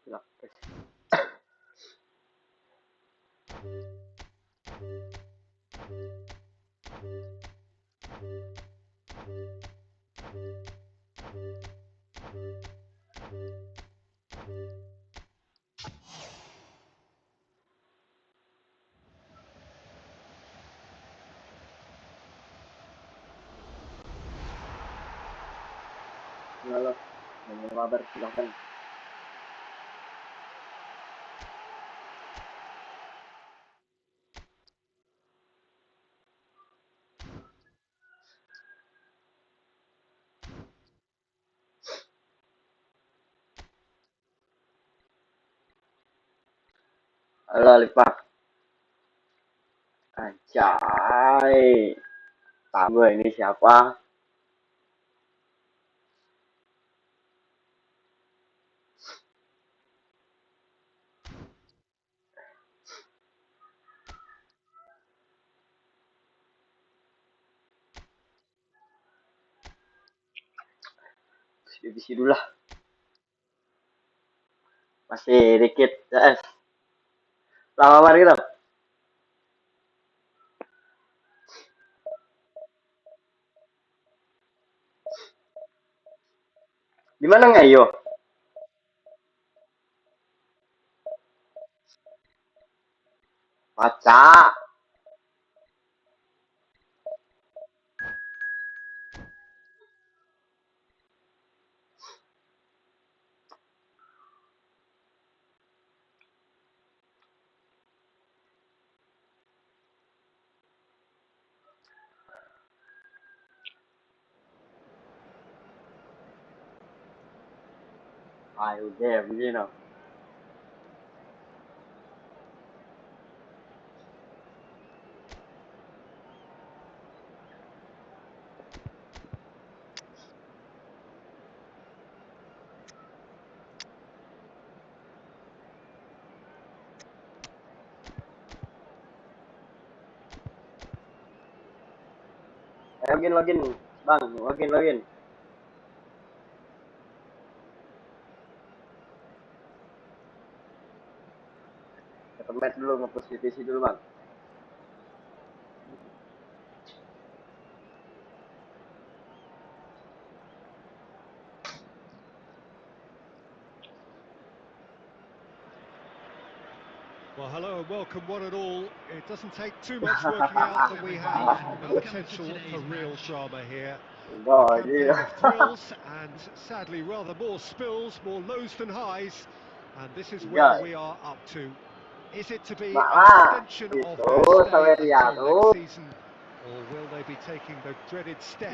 Lah, halo, Mabar silahkan. Halo Alifah, anjay, tahu gue ini siapa? Bisi dulu lah, masih dikit CS. Lama banget gitu. Di mana nggak yo? Baca. Ayo deh, begini. Login, bang, login. Kemet dulu nge-push dulu bang. Well, hello and welcome one and all. It doesn't take too much working out that we have the potential for real drama here. A campaign of thrills and sadly rather more spills, more lows than highs. And this is where we are up to. Is it to be an extension of their stay until next season? Or will they be taking the dreaded step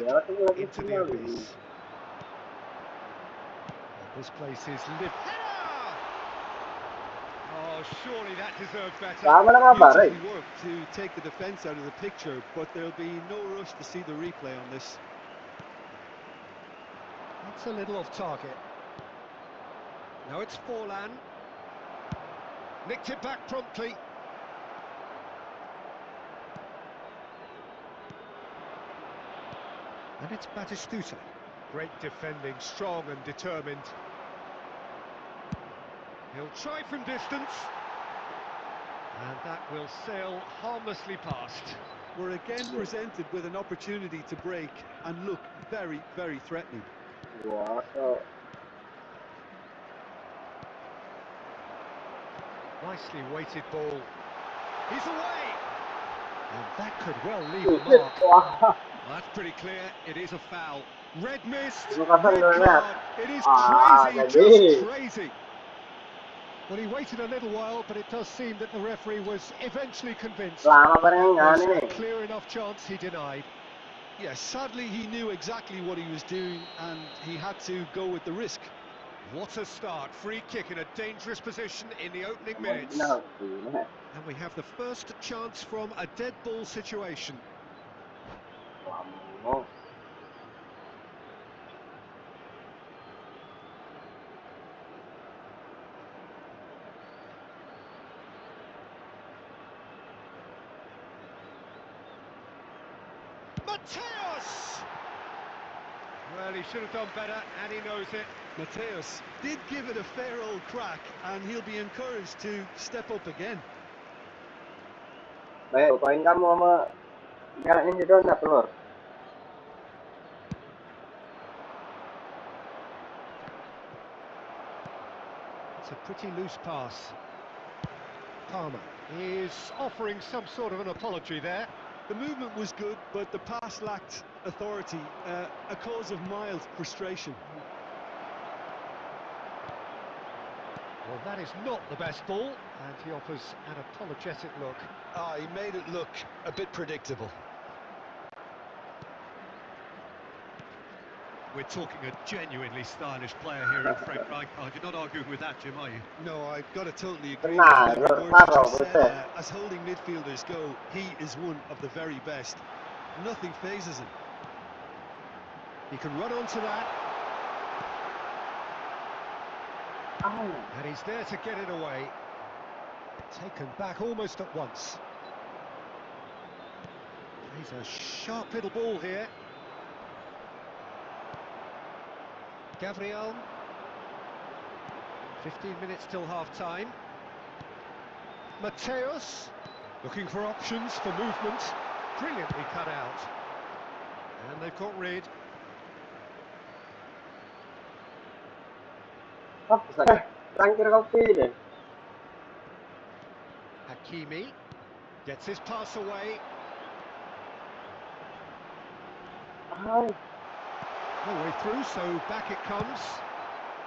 into the abyss? This place is lit. Oh, surely that deserved better. Beautifully worked to take the defence out of the picture, but there'll be no rush to see the replay on this. That's a little off target. Now it's Forlan. Nicked it back promptly. And it's Batistuta. Great defending, strong and determined. He'll try from distance. And that will sail harmlessly past. We're again presented with an opportunity to break and look very, very threatening. Nicely weighted ball. He's away! And that could well leave a mark. Well, that's pretty clear. It is a foul. Red mist, red card. It is crazy, just crazy. Well, he waited a little while, but it does seem that the referee was eventually convinced that was a clear enough chance he denied. Yes, sadly he knew exactly what he was doing and he had to go with the risk. What a start. Free kick in a dangerous position in the opening minutes. And we have the first chance from a dead ball situation. Mateus! Well, he should have done better, and he knows it. Mateus did give it a fair old crack, and he'll be encouraged to step up again. Baik, poin kamu sama jaraknya di donat telur. It's a pretty loose pass. Palmer is offering some sort of an apology there. The movement was good, but the pass lacked authority, a cause of mild frustration. Well, that is not the best ball, and he offers an apologetic look. He made it look a bit predictable. We're talking a genuinely stylish player here in Frank Rijkaard. You're not arguing with that, Jim, are you? No, I've got to totally agree with every word you just said. As holding midfielders go, he is one of the very best. Nothing phases him. He can run onto that. And he's there to get it away. Taken back almost at once. He's a sharp little ball here. Gabriel. 15 minutes till half-time. Mateus, looking for options for movement. Brilliantly cut out. And they've got rid. Hakimi gets his pass away. No way through, so back it comes.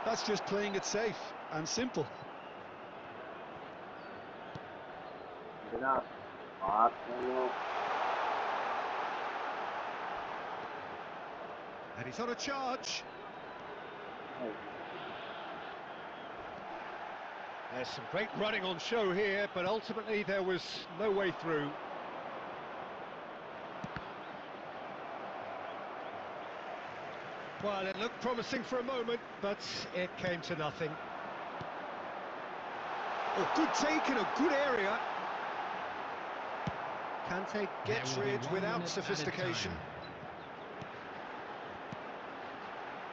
That's just playing it safe and simple. And he's on a charge. There's some great running on show here, but ultimately there was no way through. Well, it looked promising for a moment, but it came to nothing. Oh, good take in a good area. Kante gets rid without sophistication.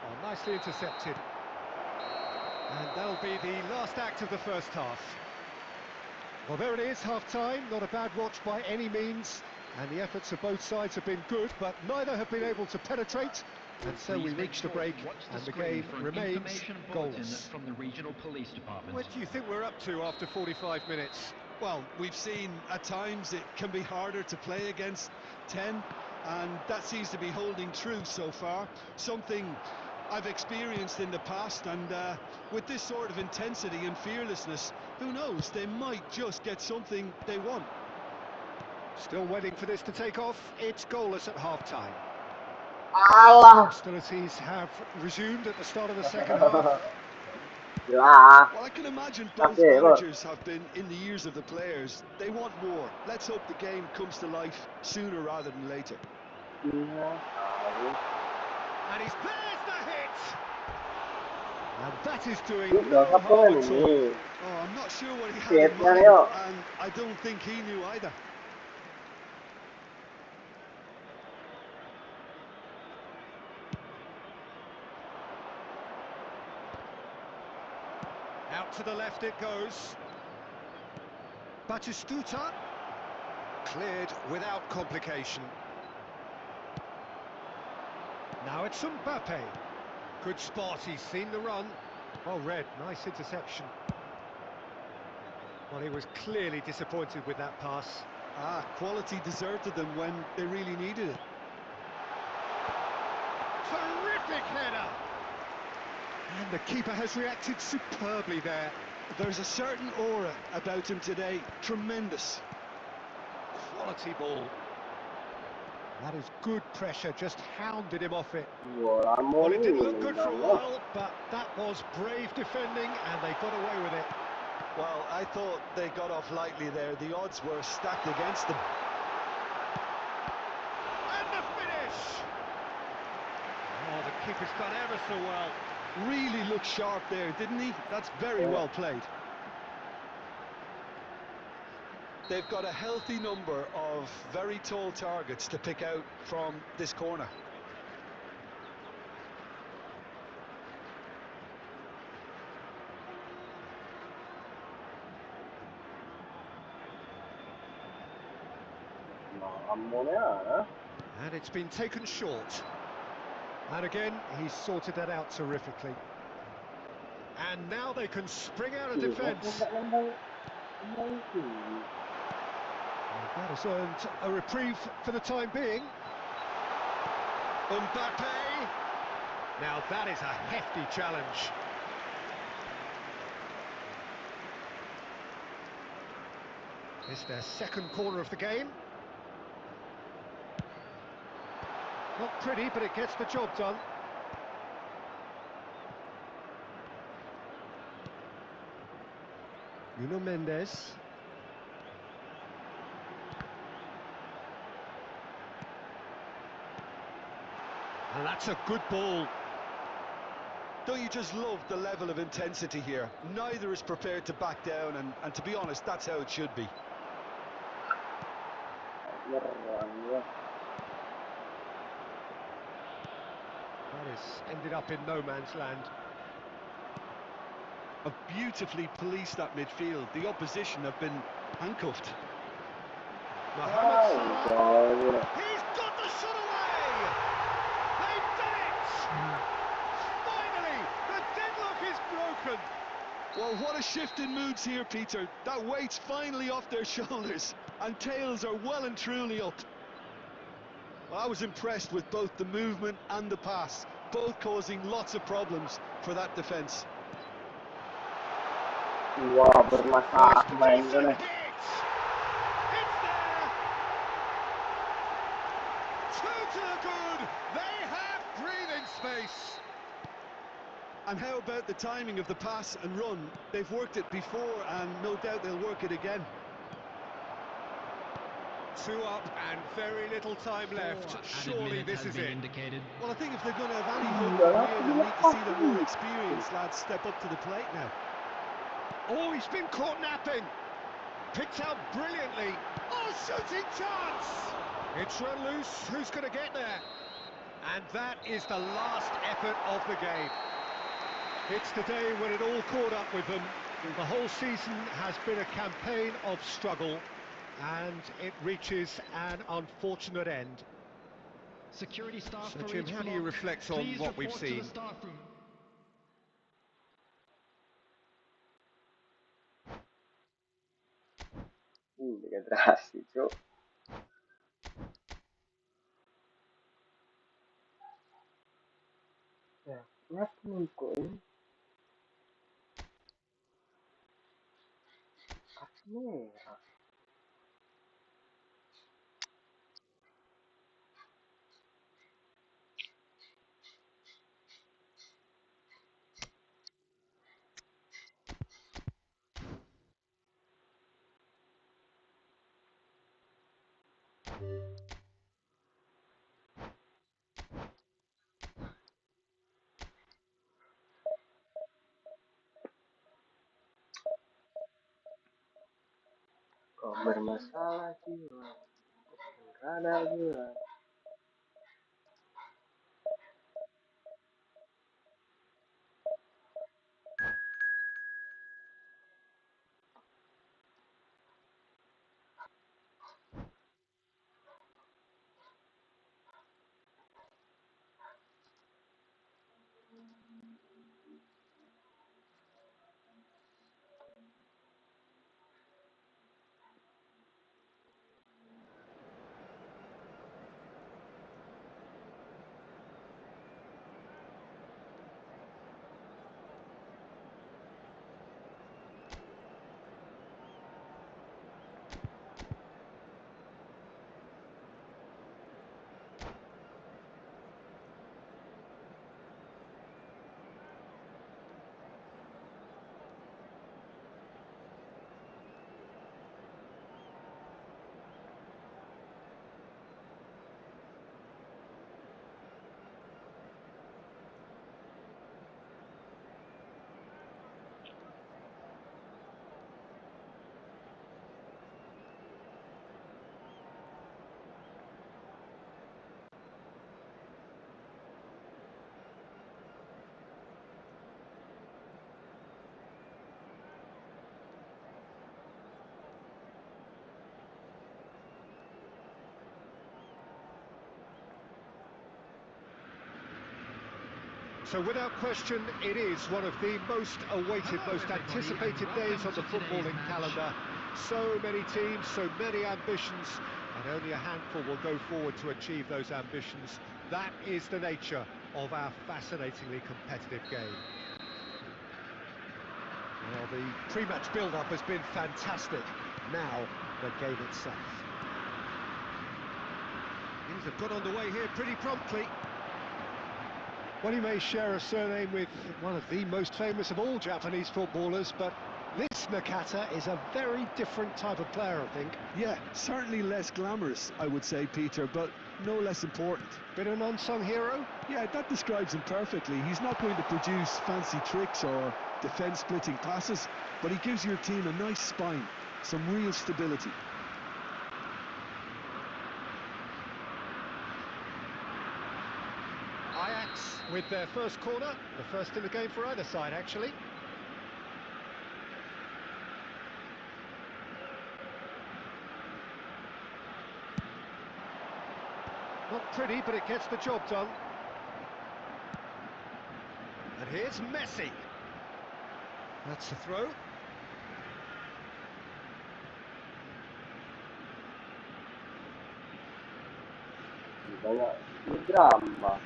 Oh, nicely intercepted. And that'll be the last act of the first half. Well, there it is, half-time. Not a bad watch by any means. And the efforts of both sides have been good, but neither have been able to penetrate. And so we reach the break, and the game remains goalless. From the regional police department. What do you think we're up to after 45 minutes? Well, we've seen at times it can be harder to play against 10, and that seems to be holding true so far. Something I've experienced in the past, and with this sort of intensity and fearlessness, who knows, they might just get something they want. Still waiting for this to take off. It's goalless at half-time. Allah. Hostilities have resumed at the start of the second half. Gila. Well, I can imagine both Okay, look. managers have been in the ears of the players. They want more. Let's hope the game comes to life sooner rather than later. And there's the hit! And that is doing no harm at all. Oh, I'm not sure what he had in mind, and I don't think he knew either. Out to the left it goes. Batistuta. Cleared without complication. Now it's Mbappe. Good spot, he's seen the run. Well read, nice interception. Well, he was clearly disappointed with that pass. Quality deserted them when they really needed it. Terrific header! And the keeper has reacted superbly there. There's a certain aura about him today. Tremendous. Quality ball. That is good pressure, just hounded him off it. Well, Well, it didn't look good for a while, but that was brave defending, and they got away with it. Well, I thought they got off lightly there. The odds were stacked against them. And the finish! Oh, the keeper's done ever so well. Really looked sharp there, didn't he? That's very well played. They've got a healthy number of very tall targets to pick out from this corner. And it's been taken short. And again, he's sorted that out terrifically. And now they can spring out of defence. That has earned a reprieve for the time being. Mbappe. Now that is a hefty challenge. It's their second corner of the game. Not pretty, but it gets the job done. Nuno Mendes. And that's a good ball. Don't you just love the level of intensity here? Neither is prepared to back down, and to be honest, that's how it should be. That is ended up in no man's land. Beautifully policed that midfield. The opposition have been handcuffed. Mohamed Salah. He's got the shot away! They've done it! Finally, the deadlock is broken. Well, what a shift in moods here, Peter. That weight's finally off their shoulders, and tails are well and truly up. Well, I was impressed with both the movement and the pass, both causing lots of problems for that defence. Wah, bermasalah main gue nih. It's there! Two to the good! They have breathing space! And how about the timing of the pass and run? They've worked it before, and no doubt they'll work it again. Two up and very little time left. Surely this is it. Well, I think if they're going to have any hope to win, they'll need to see the more experienced lads step up to the plate now. Oh, he's been caught napping. Picked out brilliantly. Oh, shooting chance! It's run loose. Who's going to get there? And that is the last effort of the game. It's the day when it all caught up with them. The whole season has been a campaign of struggle, and it reaches an unfortunate end. Security staff So for Jim, each how do you block, reflect on please what we've report to the seen? staff room. Degenerasi, Cuk. Ya, kenapa ini? Kartu merah. Kok bermasalah jiwa? Ada jiwa. So without question, it is one of the most awaited, most anticipated days on the footballing calendar. So many teams, so many ambitions, and only a handful will go forward to achieve those ambitions. That is the nature of our fascinatingly competitive game. Well, the pre-match build-up has been fantastic. Now, the game itself. Things have got underway here pretty promptly. Well, he may share a surname with one of the most famous of all Japanese footballers, but this Nakata is a very different type of player, I think. Yeah, certainly less glamorous, I would say, Peter, but no less important. Bit of an unsung hero? Yeah, that describes him perfectly. He's not going to produce fancy tricks or defence-splitting passes, but he gives your team a nice spine, some real stability. Ajax with their first corner, the first in the game for either side, actually. Not pretty, but it gets the job done. And here's Messi. That's the throw. Banyak drama.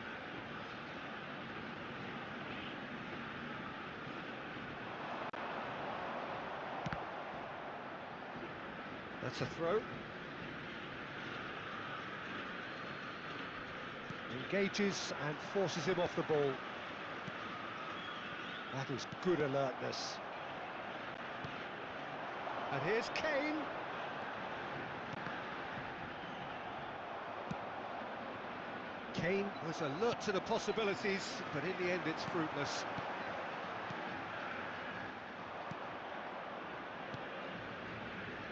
That's a throw. Engages and forces him off the ball. That was good alertness. And here's Kane. Kane was alert to the possibilities, but in the end it's fruitless.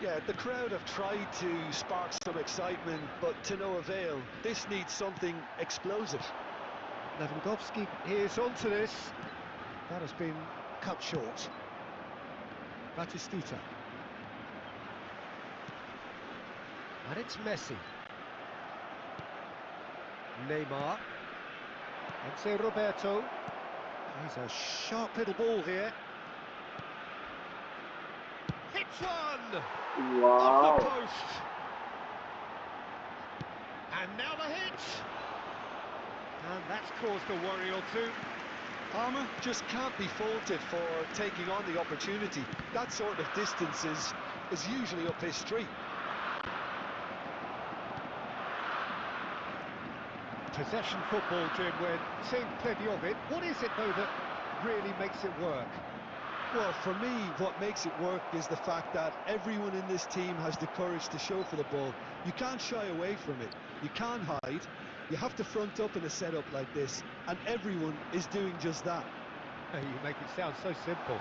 Yeah, the crowd have tried to spark some excitement, but to no avail. This needs something explosive. Lewandowski is onto this. That has been cut short. Batistuta. And it's Messi. Neymar. Enzo Roberto. He's a sharp little ball here. Hits one! Off the post! And now the hit! And that's caused a worry or two. Palmer just can't be faulted for taking on the opportunity. That sort of distance is usually up his street. Possession football, Jim, we're seeing plenty of it. What is it, though, that really makes it work? Well, for me, what makes it work is the fact that everyone in this team has the courage to show for the ball. You can't shy away from it. You can't hide. You have to front up in a setup like this, and everyone is doing just that. You make it sound so simple.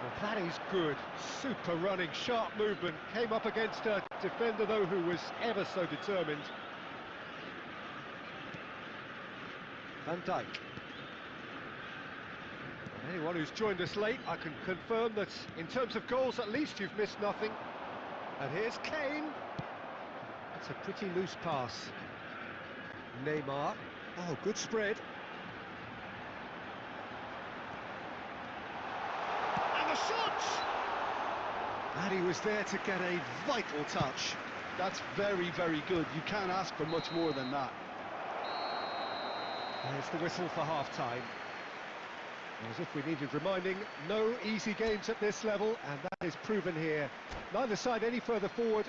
Well, that is good. Super running, sharp movement. Came up against a defender, though, who was ever so determined. Van Dijk. And anyone who's joined us late, I can confirm that in terms of goals, at least you've missed nothing. And here's Kane. It's a pretty loose pass. Neymar. Oh, good spread. And the shot! And he was there to get a vital touch. That's very, very good. You can't ask for much more than that. There's the whistle for half-time. As if we needed reminding, no easy games at this level, and that is proven here. Neither side any further forward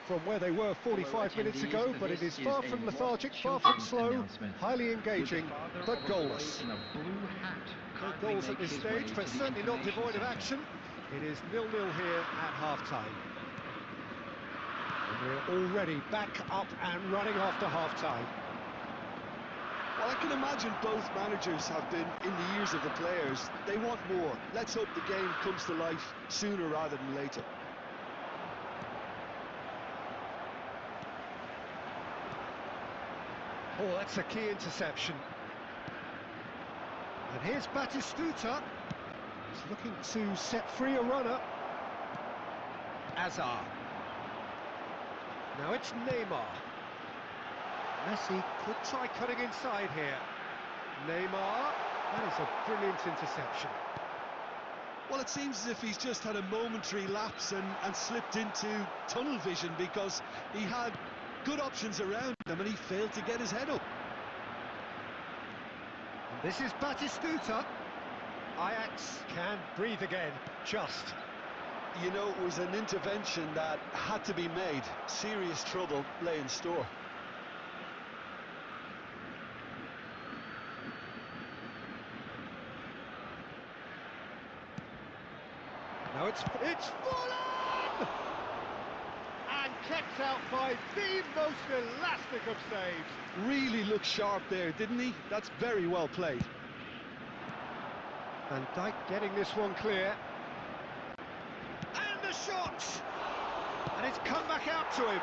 from where they were 45 minutes ago, but it is far from lethargic, far from slow, highly engaging, but goalless. No goals at this stage, but certainly not devoid of action. It is 0-0 here at half-time. And we're already back up and running after half-time. Well, I can imagine both managers have been in the ears of the players. They want more. Let's hope the game comes to life sooner rather than later. Oh, that's a key interception. And here's Batistuta. He's looking to set free a runner. Hazard. Now it's Neymar. Messi could try cutting inside here. Neymar. That is a brilliant interception. Well, it seems as if he's just had a momentary lapse and slipped into tunnel vision, because he had good options around him and he failed to get his head up. And this is Batistuta. Ajax can breathe again, just. You know, it was an intervention that had to be made. Serious trouble lay in store. Now it's full on! And kept out by the most elastic of saves. Really looked sharp there, didn't he? That's very well played. Van Dijk getting this one clear. And the shot! And it's come back out to him.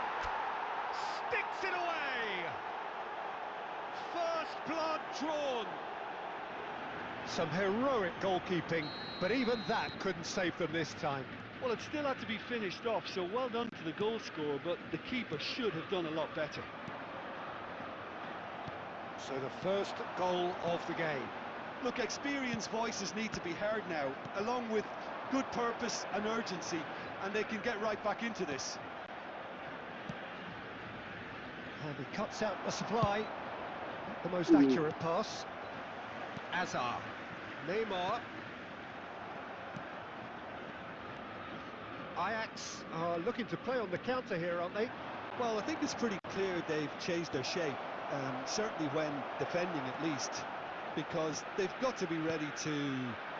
Sticks it away! First blood drawn. Some heroic goalkeeping, but even that couldn't save them this time. Well, it still had to be finished off, so well done to the goal scorer, but the keeper should have done a lot better. So the first goal of the game. Look, experienced voices need to be heard now, along with good purpose and urgency, and they can get right back into this. And he cuts out the supply. Not the most accurate pass. Hazard. Neymar. Ajax are looking to play on the counter here, aren't they? Well, I think it's pretty clear they've changed their shape, certainly when defending at least, because they've got to be ready to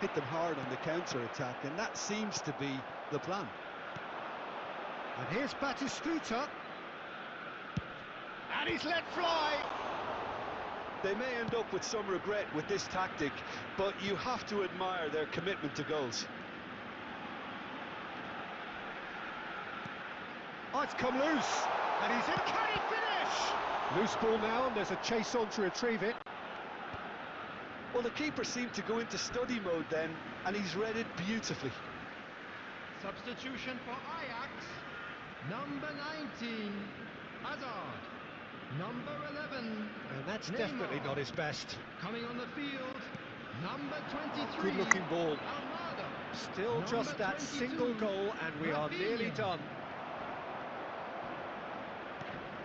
hit them hard on the counter-attack, and that seems to be the plan. And here's Batistuta. And he's let fly. They may end up with some regret with this tactic, but you have to admire their commitment to goals. Oh, it's come loose. And he's in. Can he finish? Loose ball now, and there's a chase on to retrieve it. Well, the keeper seemed to go into study mode then, and he's read it beautifully. Substitution for Ajax. Number 19, Hazard. Number 11, And that's Neymar. definitely not his best. Coming on the field, number 23, Good looking ball. Almada. Still Number just that 22, single goal and we are nearly Rafinha. done.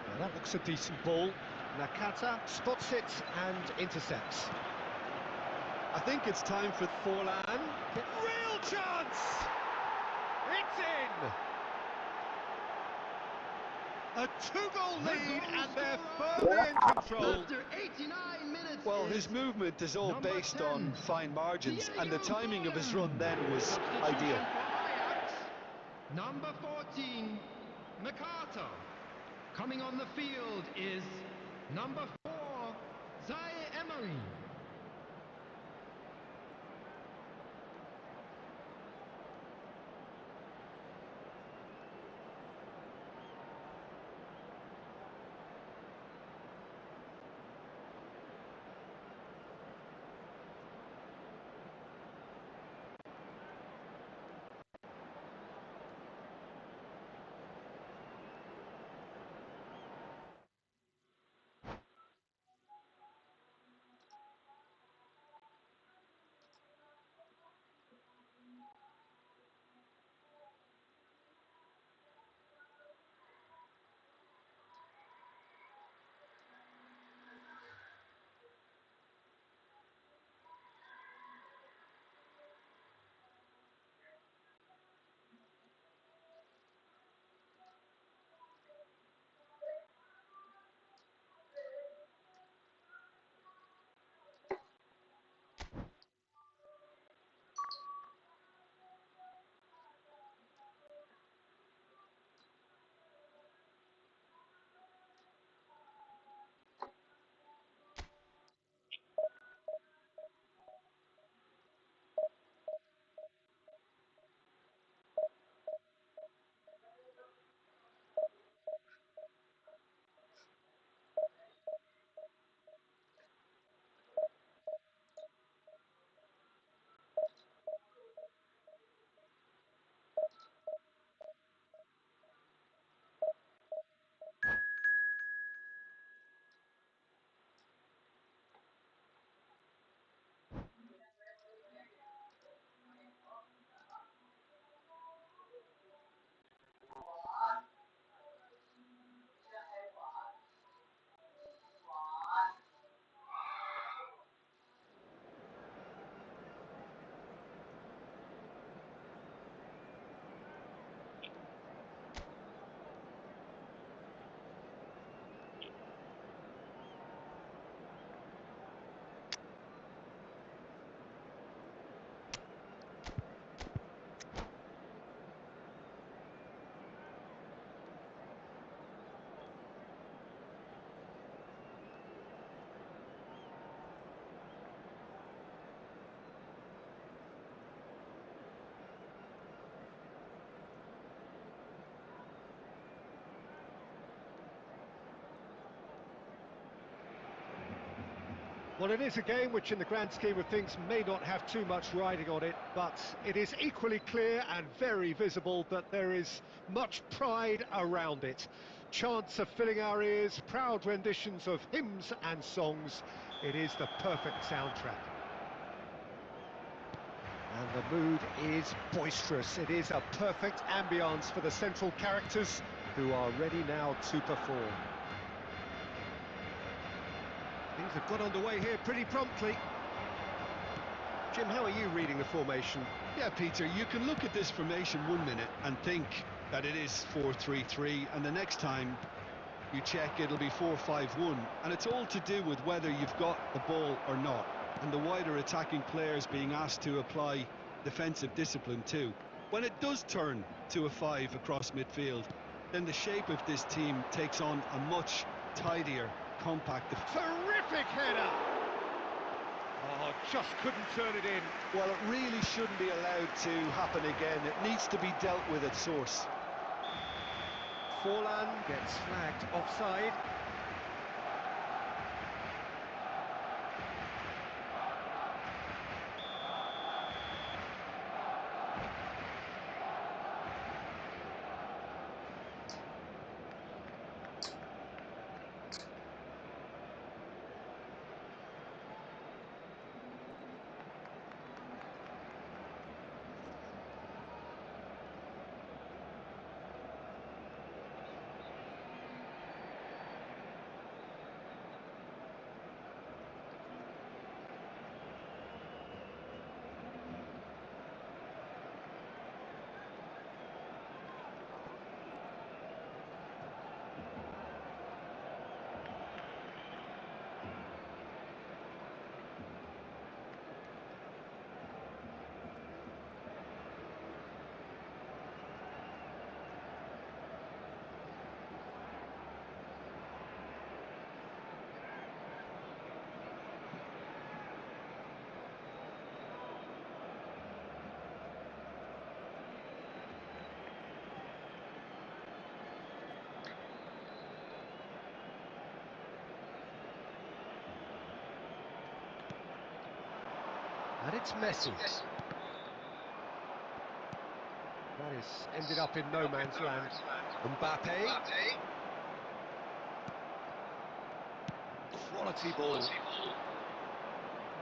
Now that looks a decent ball. Nakata spots it and intercepts. I think it's time for Forlan. Real chance! It's in! A two-goal lead and they're firmly in control. After 89 minutes. Well, his movement is all number based 10, on fine margins, and the Diego timing of his Forlan. run then was Substitution ideal. for Ajax. Number 14, McCarter. Coming on the field is number 4, Zaire Emery. Well, it is a game which in the grand scheme of things may not have too much riding on it, but it is equally clear and very visible that there is much pride around it. Chants are filling our ears, proud renditions of hymns and songs. It is the perfect soundtrack. And the mood is boisterous. It is a perfect ambience for the central characters who are ready now to perform. Things have got underway here pretty promptly. Jim, how are you reading the formation? Yeah, Peter, you can look at this formation 1 minute and think that it is 4-3-3, and the next time you check it'll be 4-5-1, and it's all to do with whether you've got the ball or not, and the wider attacking players being asked to apply defensive discipline too. When it does turn to a 5 across midfield, then the shape of this team takes on a much tidier, compact... Terrific header! Oh, just couldn't turn it in. Well, it really shouldn't be allowed to happen again. It needs to be dealt with at source. Forlan gets flagged offside. And it's Messi. That is ended up in no man's land. Mbappe. Quality ball.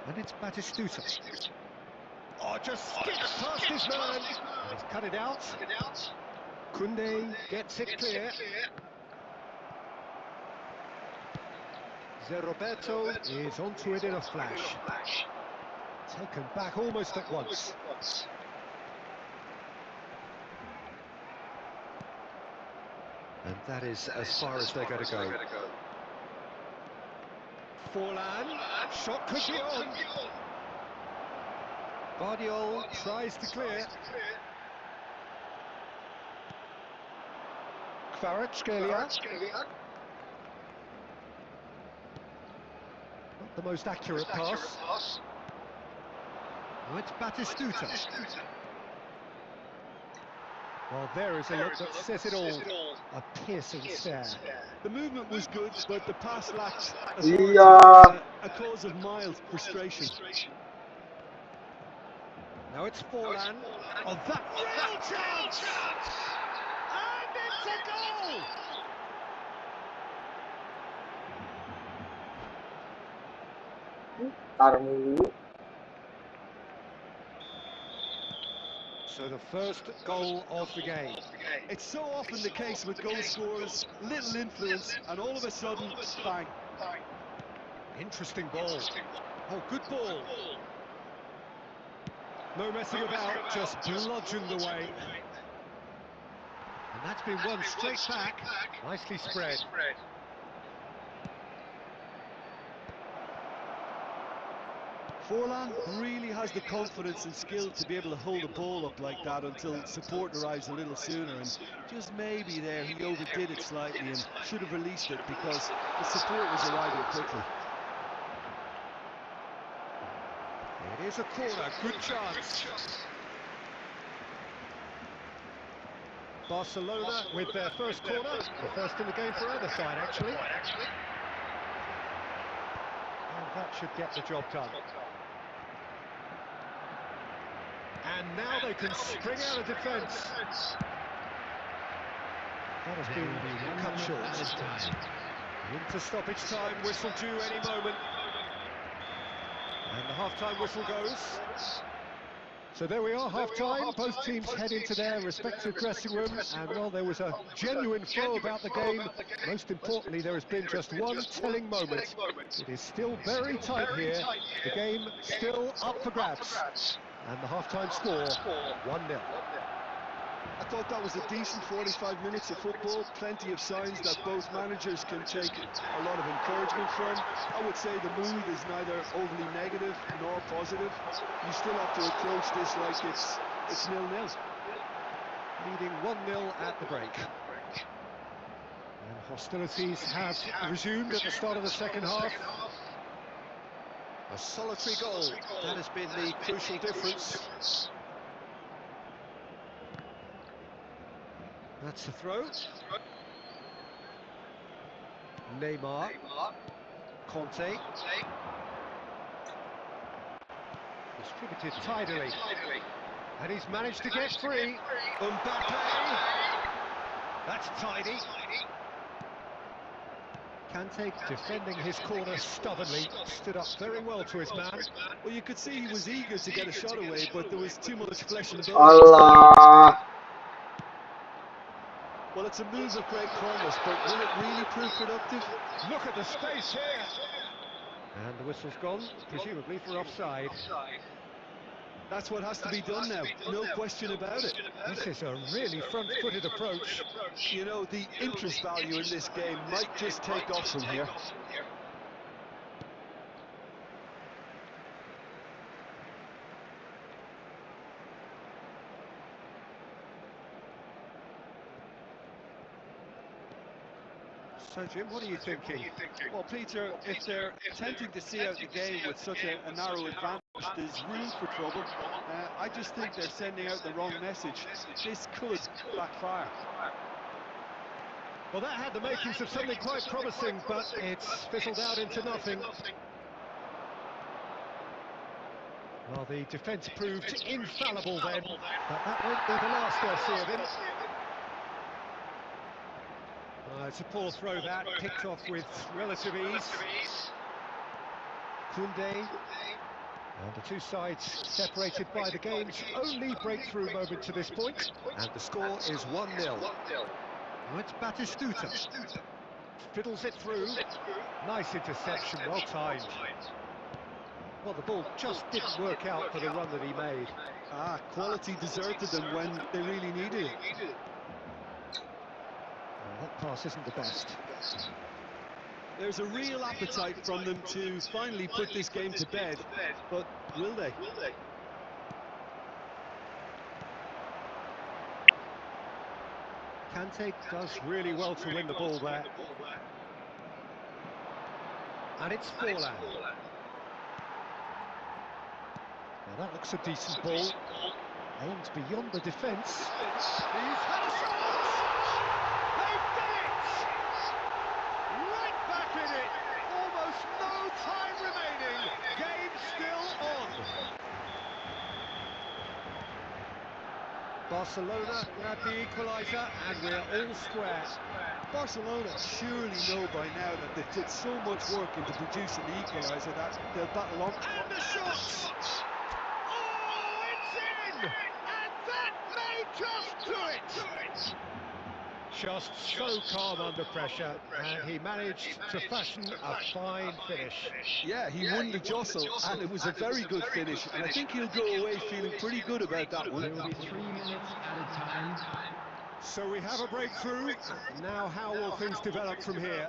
And it's Batistuta. Oh, just skips past his man. And he's cut it out. Koundé gets it clear. Roberto is onto it in a flash. Taken back almost at once. And that is as far as they're going to go. Forlan, shot could be on. Bardiol tries to clear. Kvaratskhelia. Not the most accurate pass. Oh, it's Batistuta. Well, there is a look that says it all. A piercing stare. The movement was good, but the pass lacked authority. Yeah. A cause of mild frustration. Now it's Forlan. Oh, that real chance! And it's a goal! Bareng. So the first goal of the game. It's so often the case with goal scorers, little influence, and all of a sudden, bang. Interesting ball. Oh, good ball. No messing about, just bludgeoned away. And that's been won straight back. Nicely spread. Forlan really has the confidence and skill to be able to hold the ball up like that until support arrives a little sooner, and just maybe there he overdid it slightly and should have released it because the support was arriving quickly. It is a corner, good chance. Barcelona with their first corner, the first in the game for either side actually. And that should get the job done. And now they can spring out of defence. That has been cut short. Into stoppage time, whistle due any moment. And the half-time whistle goes. So there we are, half-time. Both teams head into their respective dressing rooms. And while there was a genuine flow about the game, most importantly, there has been just one telling moment. It is still very tight here. The game still up for grabs. And the half-time score, 1-0. I thought that was a decent 45 minutes of football, plenty of signs that both managers can take a lot of encouragement from. I would say the mood is neither overly negative nor positive. You still have to approach this like it's 0-0. Leading 1-0 at the break. And hostilities have resumed at the start of the second half. A solitary goal, that has been the crucial difference. That's the throw. Neymar. Conte. Distributed tidily. And he's managed to get free. Mbappe. That's tidy. Kante defending his corner stubbornly, stood up very well to his man. Well, you could see he was eager to get a shot away, but there was too much flesh and bone. Allah. Well, it's a move of great promise, but will it really prove productive? Look at the space here! And the whistle's gone, presumably for offside. That's what has to be done now, no question about it. This is a really front-footed approach. You know, the interest value in this game might just take off from here. So, Jim, what are you thinking? Well, Peter, if they're attempting to see out the game with such a narrow advantage, there's room for trouble. I just think they're sending out the wrong message. This could backfire. Well, that had the makings of something quite promising, but it's fizzled out into nothing. Well, the defence proved infallible then, but that won't be the last they'll see of him. It's a poor throw that, picked off with relative ease. Koundé. And the two sides separated by the game's only breakthrough moment to this point. And the score is 1-0. Now it's Batistuta. Fiddles it through. Nice interception, well timed. Well, the ball just didn't work out for the run that he made. Quality deserted them when they really needed it. That pass isn't the best. There's a real appetite from them to finally put this game to bed, but will they? Kante does really well to win the ball there. And it's Forlan. Well, that looks a decent ball. Aimed beyond the defence. He's had a shot! They've done it! Right back in it! Almost no time remaining. Game still on. Barcelona grab the equaliser and we're all square. Barcelona surely know by now that they've put so much work into producing the equaliser that they'll battle on. And the shot! Oh, it's in! And that may just do it! Just so calm under pressure, and he managed to fashion a fine finish. Yeah, he won the jostle, and it was a very good finish, and I think he'll go away feeling pretty good about that one. There will be 3 minutes added time. So we have a breakthrough. Now how will things develop from here?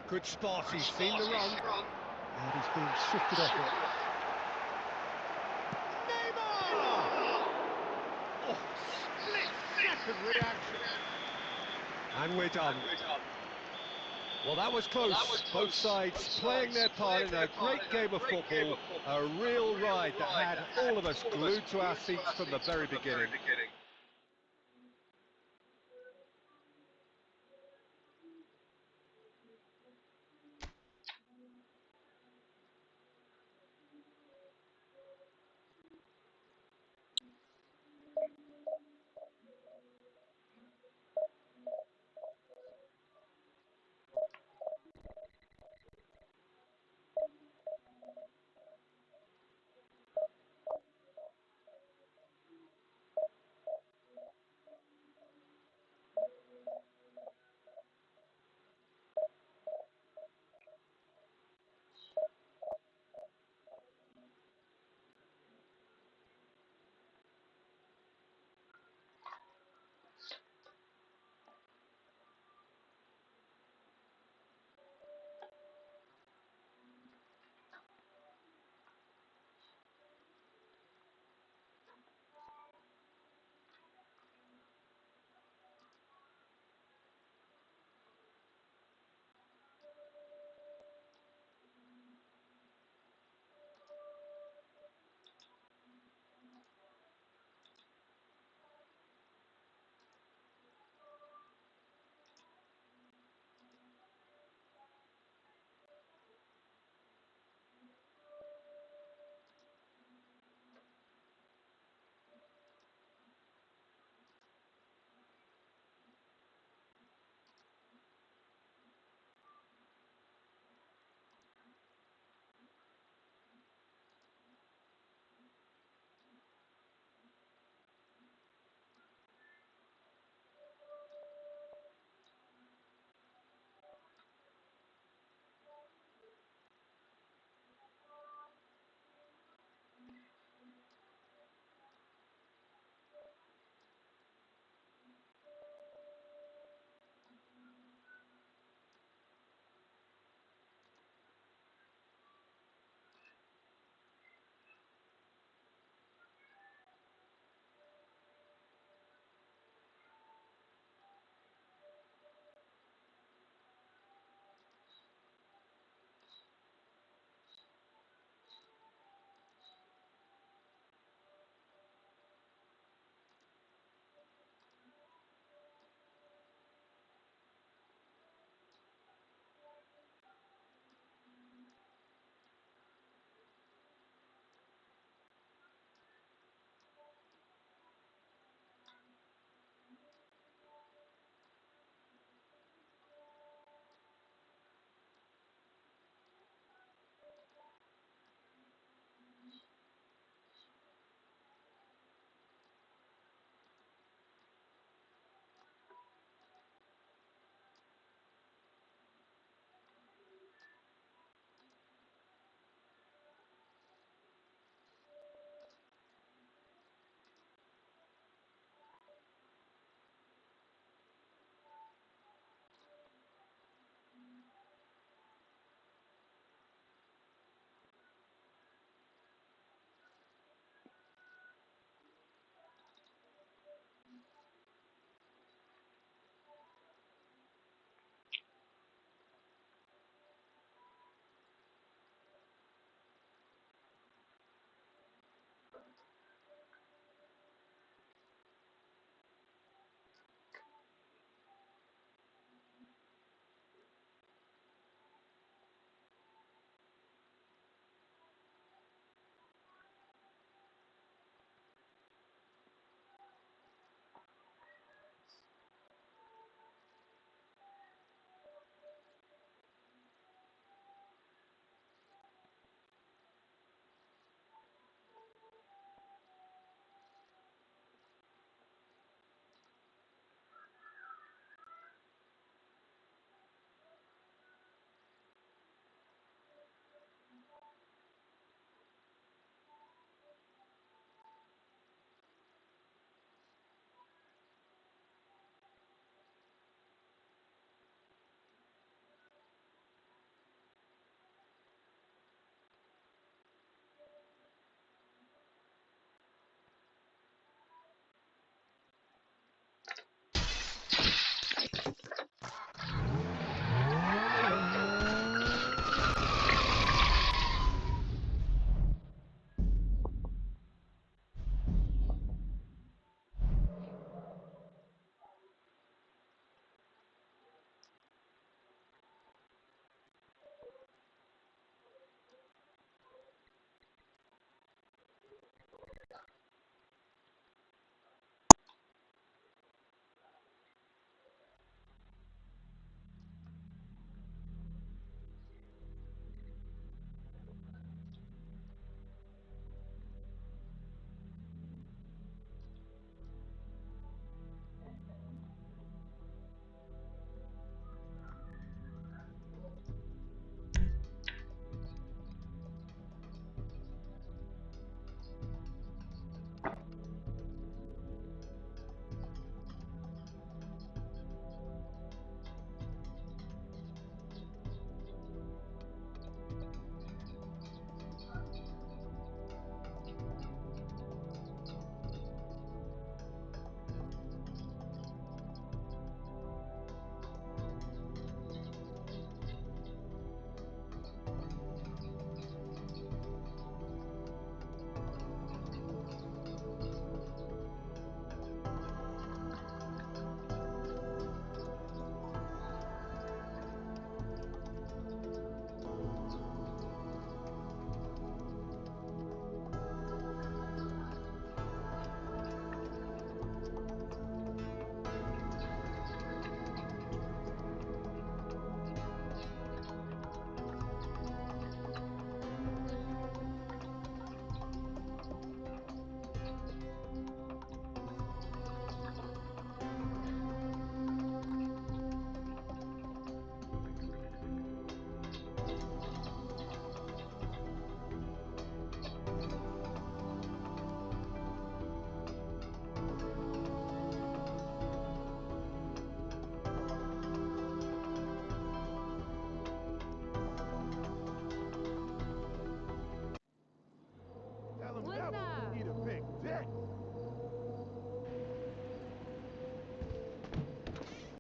Good spot, he's seen the run. And he's being shifted off it. Mabar! Oh, split-second reaction. And we're done. Well, that was close. Both sides playing their part in a great game of football. A real ride that had all of us glued to our seats from the very beginning.